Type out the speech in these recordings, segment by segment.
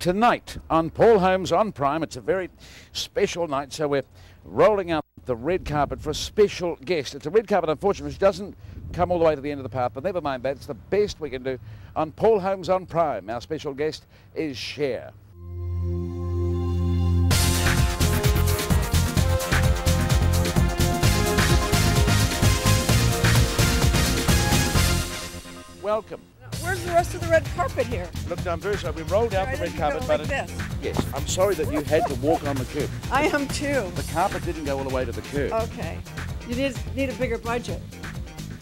tonight on Paul Holmes on Prime. It's a very special night, so we're rolling out the red carpet for a special guest. It's a red carpet, unfortunately, which doesn't come all the way to the end of the path, but never mind that. It's the best we can do on Paul Holmes on Prime. Our special guest is Cher. Welcome. Where's the rest of the red carpet here? Look, I'm very sorry. We rolled out the red carpet, but this. Yes, I'm sorry that you had to walk on the curb. I am too. The carpet didn't go all the way to the curb. Okay. You need a bigger budget.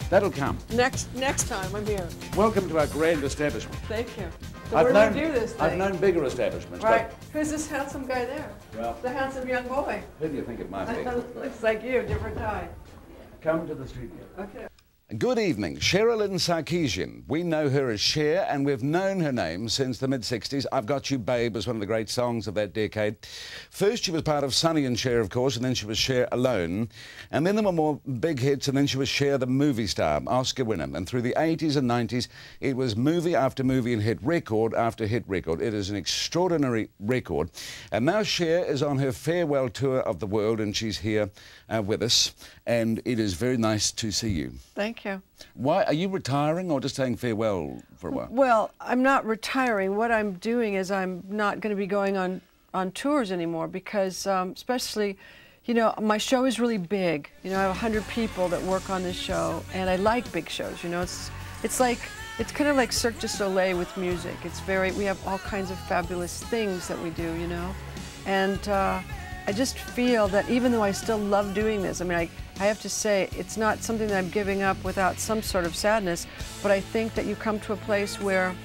That'll come. Next time I'm here. Welcome to our grand establishment. Thank you. So where do we do this thing? I've known bigger establishments. Right. Who's this handsome guy there? Well, the handsome young boy. Who do you think it might be? Looks like you, different tie. Come to the studio. Okay. Good evening, Sherilyn Sarkeesian. We know her as Cher, and we've known her name since the mid-60s. I've Got You, Babe was one of the great songs of that decade. First, she was part of Sonny and Cher, of course, and then she was Cher alone. And then there were more big hits, and then she was Cher, the movie star, Oscar winner. And through the 80s and 90s, it was movie after movie and hit record after hit record. It is an extraordinary record. And now Cher is on her farewell tour of the world, and she's here with us. And it is very nice to see you. Thank you. Why are you retiring or just saying farewell for a while? Well, I'm not retiring. What I'm doing is I'm not going to be going on tours anymore because, especially, you know, my show is really big. You know, I have 100 people that work on this show, and I like big shows. You know, it's kind of like Cirque du Soleil with music. We have all kinds of fabulous things that we do. You know, and I just feel that even though I still love doing this, I mean, I have to say, it's not something that I'm giving up without some sort of sadness, but I think that you come to a place where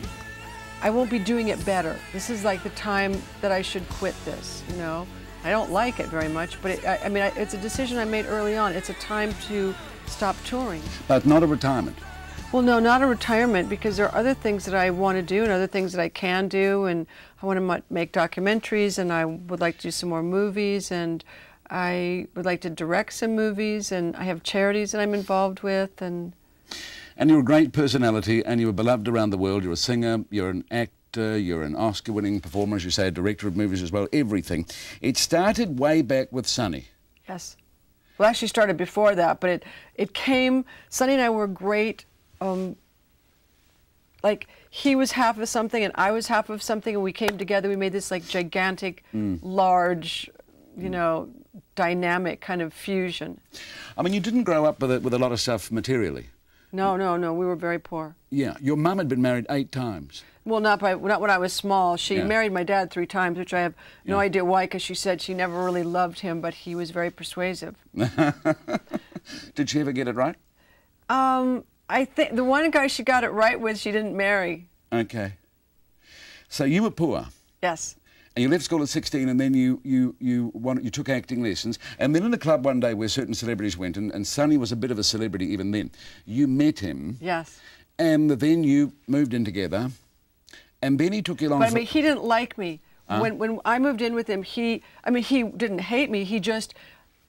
I won't be doing it better. This is like the time that I should quit this, you know? I don't like it very much, but it's a decision I made early on. It's a time to stop touring. But not a retirement? Well, no, not a retirement, because there are other things that I want to do and other things that I can do, and I want to make documentaries, and I would like to do some more movies, and I would like to direct some movies, and I have charities that I'm involved with. And you're a great personality, and you're beloved around the world. You're a singer, you're an actor, you're an Oscar-winning performer, as you say, a director of movies as well, everything. It started way back with Sonny. Yes. Well, actually started before that, but it came, Sonny and I were great. Like, he was half of something and I was half of something, and we came together. We made this like gigantic, large, you know, dynamic kind of fusion. I mean, you didn't grow up with a lot of stuff materially. No, no, no. We were very poor. Yeah, your mum had been married 8 times. Well, not when I was small. She married my dad 3 times, which I have no idea why, because she said she never really loved him, but he was very persuasive. Did she ever get it right? I think the one guy she got it right with, she didn't marry. Okay. So you were poor. Yes. And you left school at 16, and then you took acting lessons. And then in a club one day where certain celebrities went, and Sonny was a bit of a celebrity even then, you met him. Yes. And then you moved in together, and then he took you along. But I mean, he didn't like me. When I moved in with him, he didn't hate me.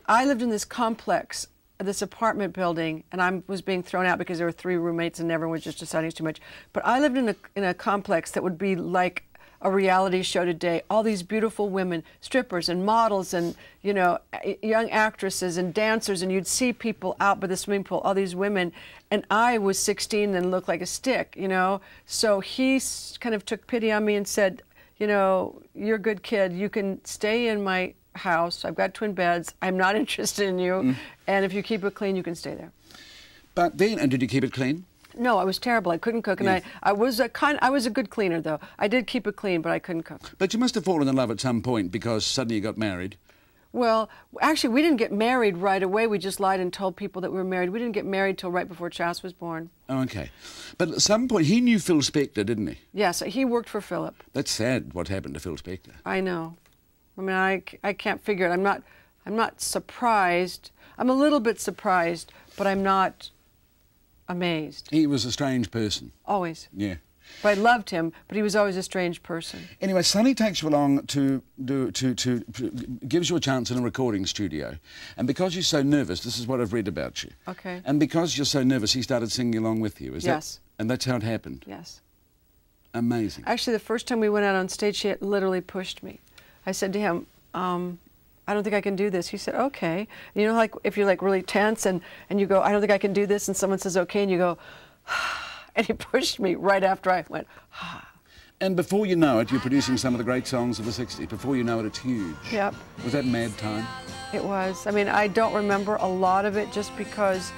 I lived in this complex, this apartment building, and I was being thrown out because there were 3 roommates and everyone was just deciding too much. But I lived in a complex that would be like a reality show today. All these beautiful women, strippers and models, and, you know, young actresses and dancers, and you'd see people out by the swimming pool, all these women, and I was 16 and looked like a stick, you know. So he kind of took pity on me and said, you know, you're a good kid. You can stay in my house. I've got twin beds. I'm not interested in you. And if you keep it clean, you can stay there. But then, and did you keep it clean? No, I was terrible. I couldn't cook, and I was a good cleaner, though. I did keep it clean, but I couldn't cook. But you must have fallen in love at some point, because suddenly you got married. Well, actually, we didn't get married right away. We just lied and told people that we were married. We didn't get married till right before Chas was born. Oh, okay. But at some point, he knew Phil Spector, didn't he? Yes, he worked for Philip. That's sad, what happened to Phil Spector. I know. I mean, I can't figure it. I'm not surprised. I'm a little bit surprised, but I'm not amazed. He was a strange person. Always. Yeah. But I loved him, but he was always a strange person. Anyway, Sonny takes you along gives you a chance in a recording studio. And because you're so nervous, this is what I've read about you. Okay. And because you're so nervous, he started singing along with you, is that? Yes. And that's how it happened? Yes. Amazing. Actually, the first time we went out on stage, he literally pushed me. I said to him, I don't think I can do this. He said, okay. And you know, like if you're like really tense and you go, I don't think I can do this, and someone says, okay, and you go, and he pushed me right after I went, And before you know it, you're producing some of the great songs of the 60s. Before you know it, it's huge. Yep. Was that mad time? It was. I mean, I don't remember a lot of it just because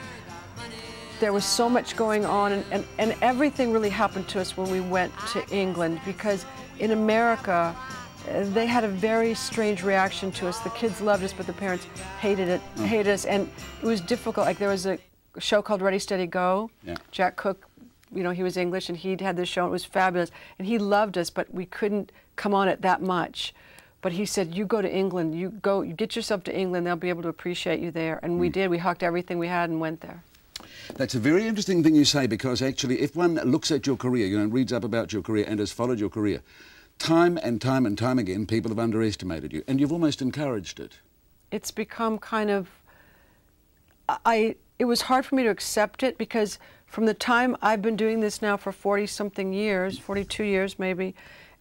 there was so much going on, and everything really happened to us when we went to England, because in America, they had a very strange reaction to us. The kids loved us, but the parents hated it, hated us, and it was difficult. Like there was a show called Ready, Steady, Go. Yeah. Jack Cook, you know, he was English, and he'd had this show, and it was fabulous. And he loved us, but we couldn't come on it that much. But he said, you go to England, you get yourself to England, they'll be able to appreciate you there. And we did. We hucked everything we had and went there. That's a very interesting thing you say, because actually if one looks at your career, you know, and reads up about your career and has followed your career, time and time and time again, people have underestimated you, and you've almost encouraged it. It's become kind of, it was hard for me to accept it, because from the time I've been doing this now for 40-something years, 42 years maybe,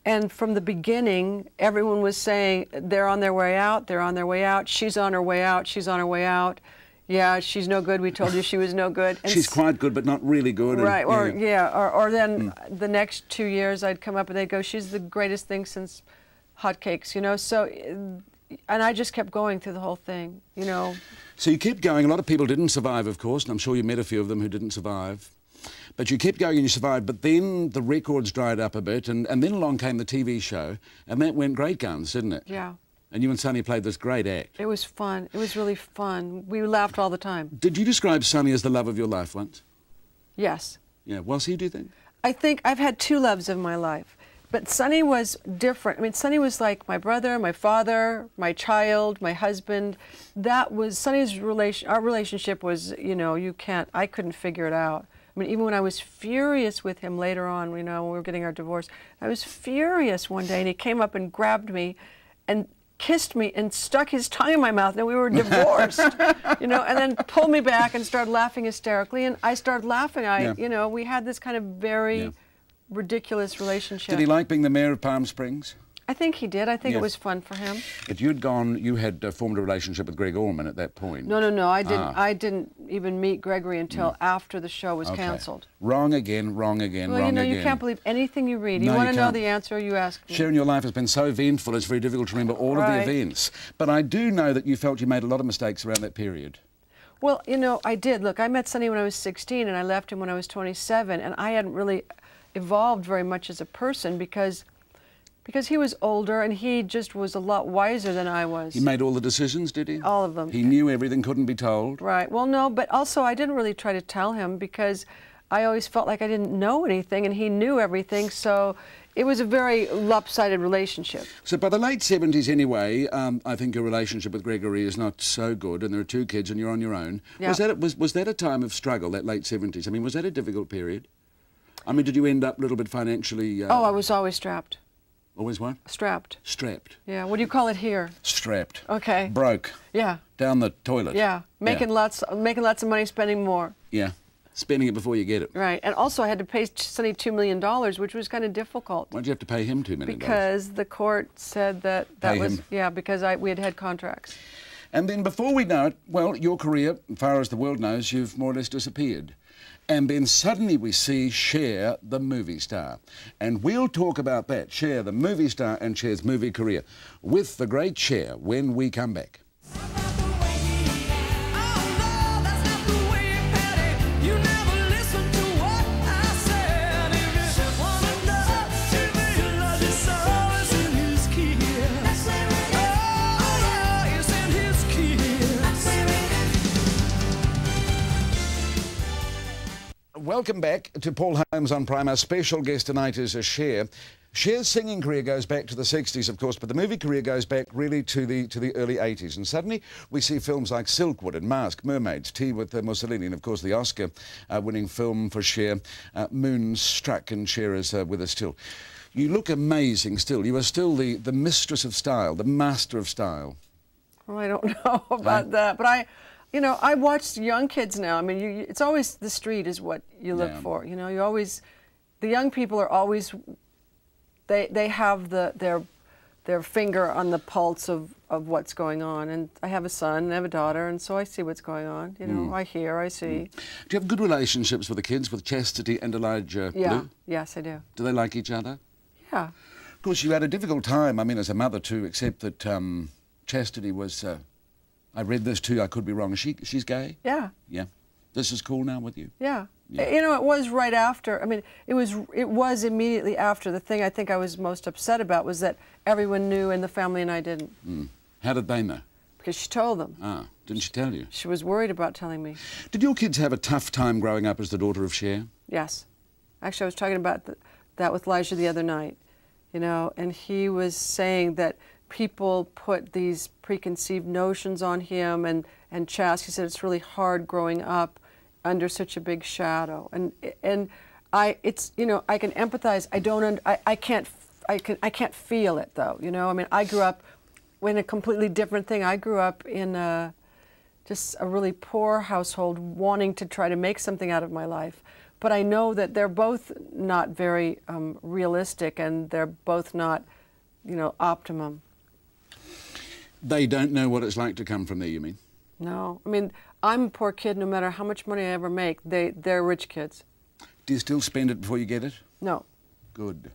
and from the beginning, everyone was saying, they're on their way out, they're on their way out, she's on her way out, she's on her way out. Yeah, she's no good. We told you she was no good. And she's quite good, but not really good. Right, or then the next 2 years I'd come up and they'd go, she's the greatest thing since hotcakes, you know. So, and I just kept going through the whole thing, you know. So you kept going. A lot of people didn't survive, of course, and I'm sure you met a few of them who didn't survive. But you kept going and you survived, but then the records dried up a bit, and then along came the TV show, and that went great guns, didn't it? Yeah. And you and Sonny played this great act. It was fun. It was really fun. We laughed all the time. Did you describe Sonny as the love of your life once? Yes. Yeah. Was he, do you think? I think I've had two loves of my life. But Sonny was different. I mean, Sonny was like my brother, my father, my child, my husband. That was Sonny's relation. Our relationship was, you know, I couldn't figure it out. I mean, even when I was furious with him later on, you know, when we were getting our divorce, I was furious one day, and he came up and grabbed me and kissed me and stuck his tongue in my mouth, and we were divorced, you know, and then pulled me back and started laughing hysterically, and I started laughing. You know, we had this kind of very ridiculous relationship. Did he like being the mayor of Palm Springs? I think he did. I think it was fun for him. But you had formed a relationship with Greg Allman at that point. No, I didn't. I didn't even meet Gregory until after the show was canceled. Wrong again, wrong again, well, wrong again. You know, you can't believe anything you read. You want to know the answer, you ask me. Sharing your life has been so eventful, it's very difficult to remember all of the events. But I do know that you felt you made a lot of mistakes around that period. Well, you know, I did. Look, I met Sonny when I was 16, and I left him when I was 27, and I hadn't really evolved very much as a person because he was older, and he just was a lot wiser than I was. He made all the decisions, did he? All of them. He knew everything, couldn't be told. Right. Well, no, but also I didn't really try to tell him, because I always felt like I didn't know anything, and he knew everything, so it was a very lopsided relationship. So by the late 70s anyway, I think your relationship with Gregory is not so good, and there are two kids and you're on your own. Yeah. Was that a time of struggle, that late 70s? I mean, was that a difficult period? I mean, did you end up a little bit financially... Oh, I was always strapped. Always what? Strapped. Strapped. Yeah. What do you call it here? Strapped. Okay. Broke. Yeah. Down the toilet. Yeah. Making lots of money, spending more. Yeah. Spending it before you get it. Right. And also I had to pay Sonny $2 million, which was kind of difficult. Why did you have to pay him $2 million? Because the court said that was... him. Yeah, because we had contracts. And then before we know it, well, your career, as far as the world knows, you've more or less disappeared. And then suddenly we see Cher, the movie star. And we'll talk about that, Cher, the movie star, and Cher's movie career, with the great Cher when we come back. Welcome back to Paul Holmes on Prime. Our special guest tonight is Cher. Cher's singing career goes back to the 60s, of course, but the movie career goes back really to the early 80s. And suddenly we see films like Silkwood and Mask, Mermaids, Tea with Mussolini, and of course the Oscar-winning film for Cher, Moonstruck, and Cher is with us still. You look amazing still. You are still the mistress of style, the master of style. Well, I don't know about that, but you know, I watch young kids now. I mean, it's always the street is what you look for. You know, the young people are always they have their finger on the pulse of what's going on. And I have a son and I have a daughter, and so I see what's going on. You know, I hear, I see. Do you have good relationships with the kids, with Chastity and Elijah Blue? Yes, I do. Do they like each other? Yeah. Of course, you had a difficult time, I mean, as a mother to accept that Chastity was, I read this too, I could be wrong. She's gay? Yeah. Yeah. This is cool now with you? Yeah. Yeah. You know, it was right after. I mean, it was immediately after. The thing I think I was most upset about was that everyone knew in the family and I didn't. How did they know? Because she told them. Ah, didn't she tell you? She was worried about telling me. Did your kids have a tough time growing up as the daughter of Cher? Yes. Actually, I was talking about that with Elijah the other night, you know, and he was saying that people put these preconceived notions on him and Chas. He said it's really hard growing up under such a big shadow, and it's, you know, I can empathize. I can't feel it though, you know. I mean, I grew up in a completely different thing. I grew up in just a really poor household, wanting to try to make something out of my life. But I know that they're both not very realistic, and they're both not, you know, optimum. They don't know what it's like to come from there, you mean? No. I mean, I'm a poor kid. No matter how much money I ever make, they're rich kids. Do you still spend it before you get it? No. Good.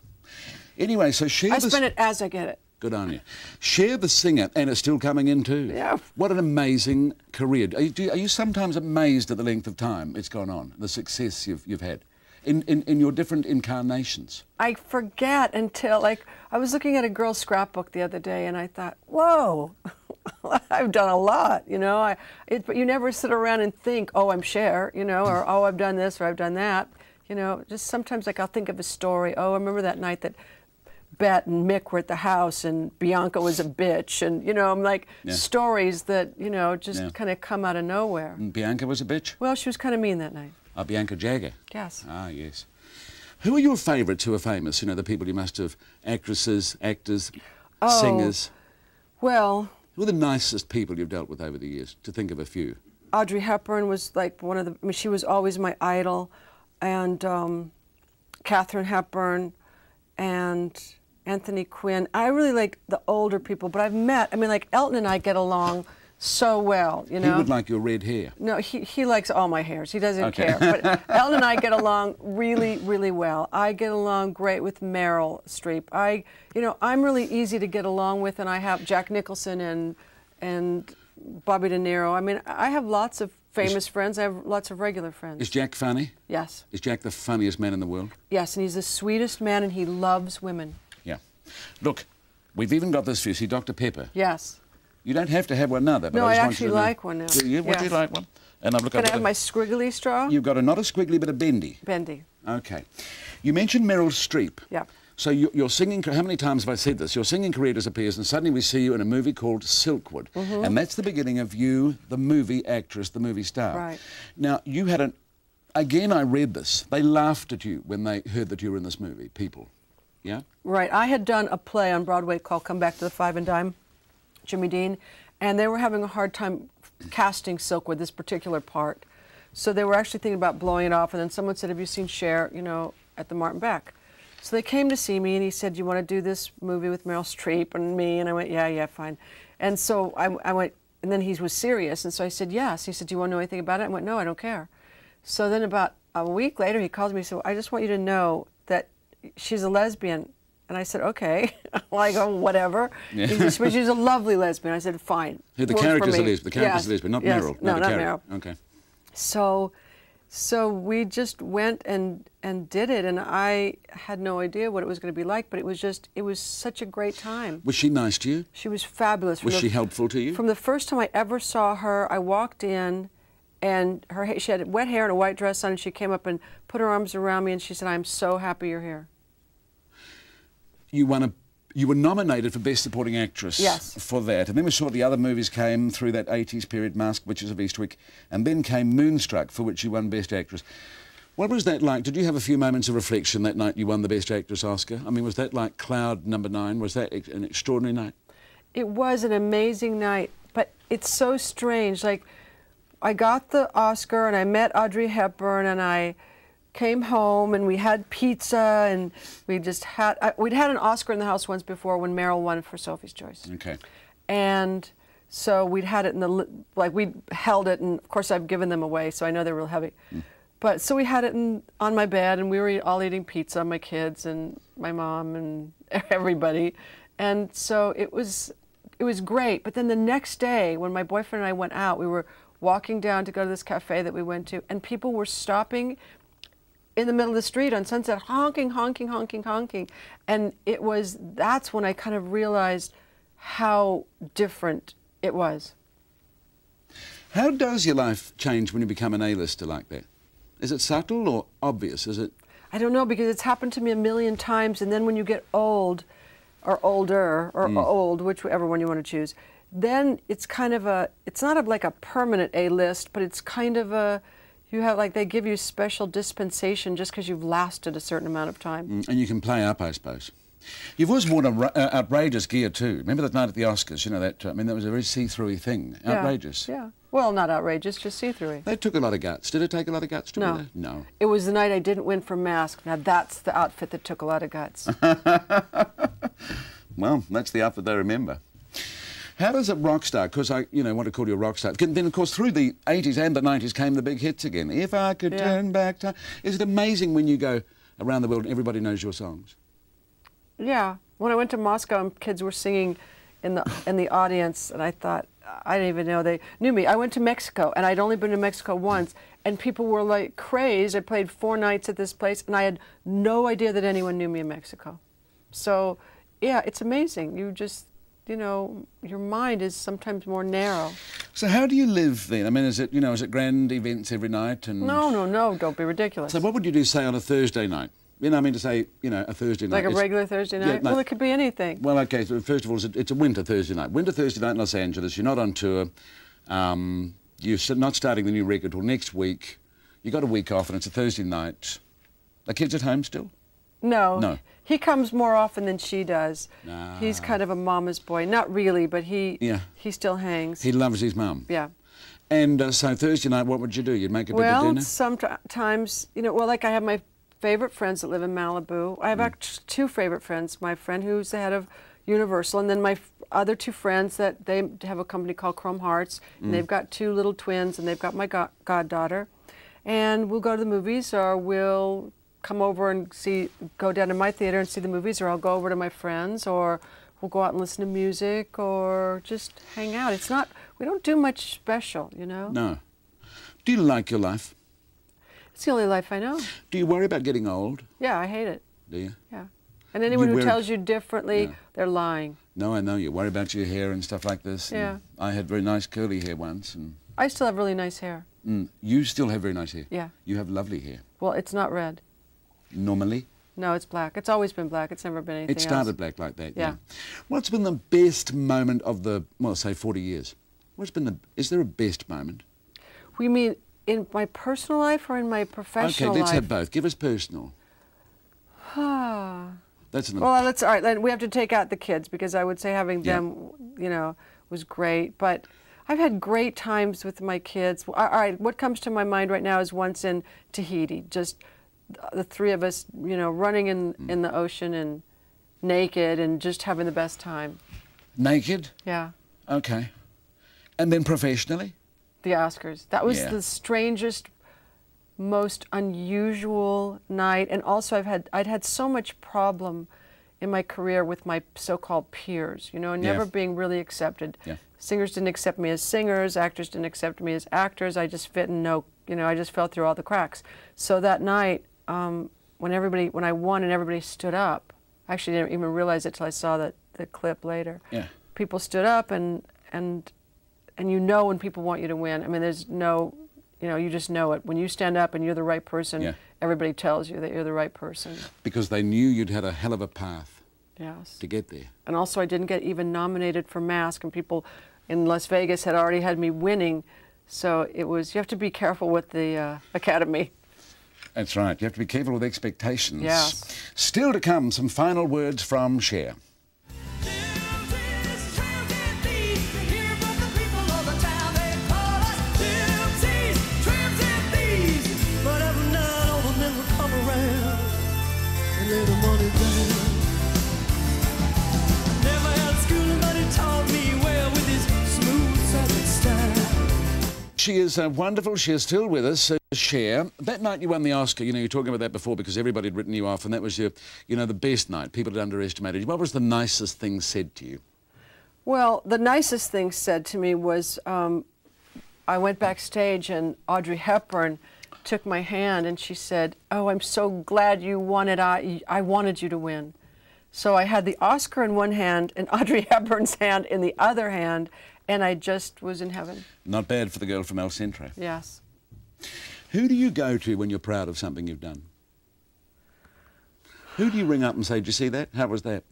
Anyway, so Cher... I spend it as I get it. Good on you. Cher the singer, and it's still coming in too. Yeah. What an amazing career. Are you sometimes amazed at the length of time it's gone on, the success you've had in your different incarnations? I forget until, like, I was looking at a girl's scrapbook the other day and I thought, whoa, I've done a lot, you know. But you never sit around and think, oh, I'm Cher, you know, or oh, I've done this or I've done that. You know, just sometimes, like, I'll think of a story. Oh, I remember that night that Bet and Mick were at the house and Bianca was a bitch, and, you know, I'm like, stories that, you know, just kind of come out of nowhere. And Bianca was a bitch? Well, she was kind of mean that night. Oh, Bianca Jagger? Yes. Ah, yes. Who are your favourites who are famous? You know, the people you must have, actresses, actors, singers. Well... Who are the nicest people you've dealt with over the years, to think of a few? Audrey Hepburn was like one of the, I mean, she was always my idol, and Katharine Hepburn, and Anthony Quinn. I really like the older people, but I've met, I mean, like Elton and I get along so well, you know. He would like your red hair. No, he likes all my hairs. He doesn't care. But Elton and I get along really, really well. I get along great with Meryl Streep. You know, I'm really easy to get along with, and I have Jack Nicholson and Bobby De Niro. I mean, I have lots of famous friends. I have lots of regular friends. Is Jack funny? Yes. Is Jack the funniest man in the world? Yes, and he's the sweetest man, and he loves women. Yeah. Look, we've even got this for you. See, Dr. Pepper. Yes. You don't have to have one now, but no, I just actually like one now. Do you? Would you like one? And I've Can I have my squiggly straw? You've got not a squiggly, but a bendy. Bendy. Okay. You mentioned Meryl Streep. Yeah. So your singing, how many times have I said this? Your singing career disappears and suddenly we see you in a movie called Silkwood. And that's the beginning of you, the movie actress, the movie star. Right. Now, you had again, I read this. They laughed at you when they heard that you were in this movie, people. Yeah? Right. I had done a play on Broadway called Come Back to the Five and Dime, Jimmy Dean, and they were having a hard time casting Silkwood, this particular part. So they were actually thinking about blowing it off, and then someone said, have you seen Cher, you know, at the Martin Beck? So they came to see me, and he said, you want to do this movie with Meryl Streep and me? And I went, yeah, fine. And so I went, and then he was serious, and so I said, yes. He said, do you want to know anything about it? I went, no, I don't care. So then about a week later, he called me and said, I just want you to know that she's a lesbian. And I said, okay. Well, I go, whatever. Yeah. But she's a lovely lesbian. I said, fine. Who the character's a lesbian? The character's a lesbian, not Meryl. No, not Meryl. Okay. So we just went and did it, and I had no idea what it was going to be like, but it was such a great time. Was she nice to you? She was fabulous. Was she helpful to you? From the first time I ever saw her, I walked in, and she had wet hair and a white dress on, and she came up and put her arms around me, and she said, I'm so happy you're here. You were nominated for Best Supporting Actress for that. And then we saw the other movies came through that 80s period, Masked Witches of Eastwick, and then came Moonstruck, for which you won Best Actress. What was that like? Did you have a few moments of reflection that night you won the Best Actress Oscar? I mean, was that like cloud number 9? Was that an extraordinary night? It was an amazing night, but it's so strange. Like, I got the Oscar and I met Audrey Hepburn and I came home and we had pizza and we just had, we'd had an Oscar in the house once before when Meryl won for Sophie's Choice. Okay. And so we'd had it in the, like we held it, and of course I've given them away, so I know they're real heavy. But so we had it on my bed, and we were all eating pizza, my kids and my mom and everybody. And so it was great. But then the next day, when my boyfriend and I went out, we were walking down to go to this cafe that we went to, and people were stopping in the middle of the street on Sunset, honking, honking, honking, honking. And that's when I kind of realized how different it was. How does your life change when you become an A-lister like that? Is it subtle or obvious? Is it? I don't know, because it's happened to me a million times, and then when you get old, or older, or old, whichever one you want to choose, then it's kind of it's not like a permanent A-list, but it's kind of you have, like, they give you special dispensation just because you've lasted a certain amount of time. And you can play up, I suppose. You've always worn outrageous gear too. Remember that night at the Oscars? You know that. I mean, that was a very see-through thing. Outrageous. Yeah. Well, not outrageous, just see-through. They took a lot of guts. Did it take a lot of guts to be there? No. It was the night I didn't win for Mask. Now that's the outfit that took a lot of guts. Well, that's the outfit they remember. How does a rock star, because I, want to call you a rock star, then of course through the 80s and the 90s came the big hits again. If I could turn back time. Is it amazing when you go around the world and everybody knows your songs? Yeah. When I went to Moscow and kids were singing in the audience, and I thought, I didn't even know they knew me. I went to Mexico, and I'd only been to Mexico once, and people were like crazed. I played 4 nights at this place, and I had no idea that anyone knew me in Mexico. So, yeah, it's amazing. You just, your mind is sometimes more narrow. So how do you live then? I mean, is it grand events every night? And No, don't be ridiculous. So what would you do, say, on a Thursday night? A Thursday night. Like a regular Thursday night? Yeah, no. Well, it could be anything. Well, okay, so first of all, it's a winter Thursday night. Winter Thursday night in Los Angeles, you're not on tour. You're not starting the new record till next week. You got a week off and it's a Thursday night. Are kids at home still? No. He comes more often than she does. Nah. He's kind of a mama's boy. Not really, but he still hangs. He loves his mum. Yeah. And so Thursday night, what would you do? You'd make a bigger dinner? Well, sometimes, like I have my favorite friends that live in Malibu. I have actually 2 favorite friends. My friend who's the head of Universal, and then my other 2 friends that they have a company called Chrome Hearts, and they've got 2 little twins, and they've got my goddaughter. And we'll go to the movies, or we'll come over and go down to my theater and see the movies, or I'll go over to my friends, or we'll go out and listen to music, or just hang out. We don't do much special, No. Do you like your life? It's the only life I know. Do you worry about getting old? Yeah, I hate it. Do you? Yeah. And anyone who tells you differently, they're lying. No, I know. You worry about your hair and stuff like this. Yeah. I had very nice curly hair once. And I still have really nice hair. You still have very nice hair? Yeah. You have lovely hair. Well, it's not red. Normally? No, it's black. It's always been black. It's never been anything else. It started black like that, yeah. What's been the best moment of the, say 40 years? Is there a best moment? We mean in my personal life or in my professional life? Okay, let's have both. Give us personal. That's enough. Well, all right. Then we have to take out the kids, because I would say having them, was great. But I've had great times with my kids. All right, what comes to my mind right now is once in Tahiti, just the 3 of us, running in the ocean and naked and just having the best time. Naked? Yeah. Okay. And then professionally? The Oscars. That was the strangest, most unusual night. And also I'd had so much problem in my career with my so-called peers, never being really accepted. Yeah. Singers didn't accept me as singers, actors didn't accept me as actors. I just I just fell through all the cracks. So that night, when I won and everybody stood up, I actually didn't even realize it till I saw the clip later. Yeah. People stood up and when people want you to win. I mean, there's no, you just know it. When you stand up and you're the right person, everybody tells you that you're the right person. Because they knew you'd had a hell of a path to get there. And also I didn't get even nominated for Mask, and people in Las Vegas had already had me winning. So you have to be careful with the Academy. That's right. You have to be careful with expectations. Yes. Still to come, some final words from Cher. she is wonderful. She is still with us, Cher. That night you won the Oscar, you know, you were talking about that before because everybody had written you off, and that was your, you know, the best night. People had underestimated you. What was the nicest thing said to you? Well, the nicest thing said to me was I went backstage and Audrey Hepburn took my hand and she said, "Oh, I'm so glad you won it. I wanted you to win." So I had the Oscar in one hand and Audrey Hepburn's hand in the other hand, and I just was in heaven. Not bad for the girl from El Centro. Yes. Who do you go to when you're proud of something you've done? Who do you ring up and say, "Did you see that? How was that?"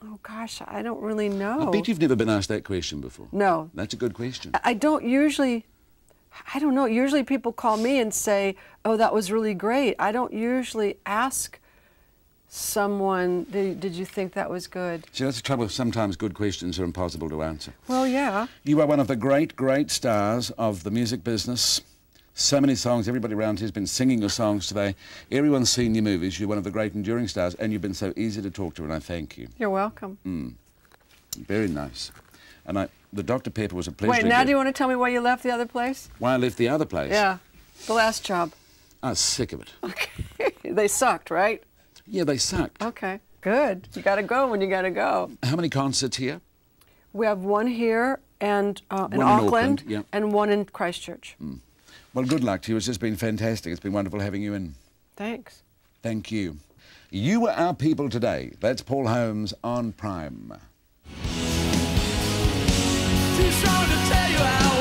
Oh, gosh, I don't really know. I bet you've never been asked that question before. No. That's a good question. I don't usually, I don't know, usually people call me and say, "Oh, that was really great." I don't usually ask someone, did you think that was good? See, that's the trouble. Sometimes good questions are impossible to answer. Well, yeah. You are one of the great, great stars of the music business. So many songs. Everybody around here has been singing your songs today. Everyone's seen your movies. You're one of the great enduring stars, and you've been so easy to talk to, and I thank you. You're welcome. Very nice. And the Dr. Pepper was a pleasure. Wait, now do you want to tell me why you left the other place? Why I left the other place? Yeah, the last job. I was sick of it. Okay. They sucked, right? Yeah, they sucked. Okay, good. You got to go when you got to go. How many concerts here? We have one here and in in Auckland, yeah. and one in Christchurch. Well, good luck to you. It's just been fantastic. It's been wonderful having you in. Thanks. Thank you. You were our people today. That's Paul Holmes on Prime. Too strong to tell you how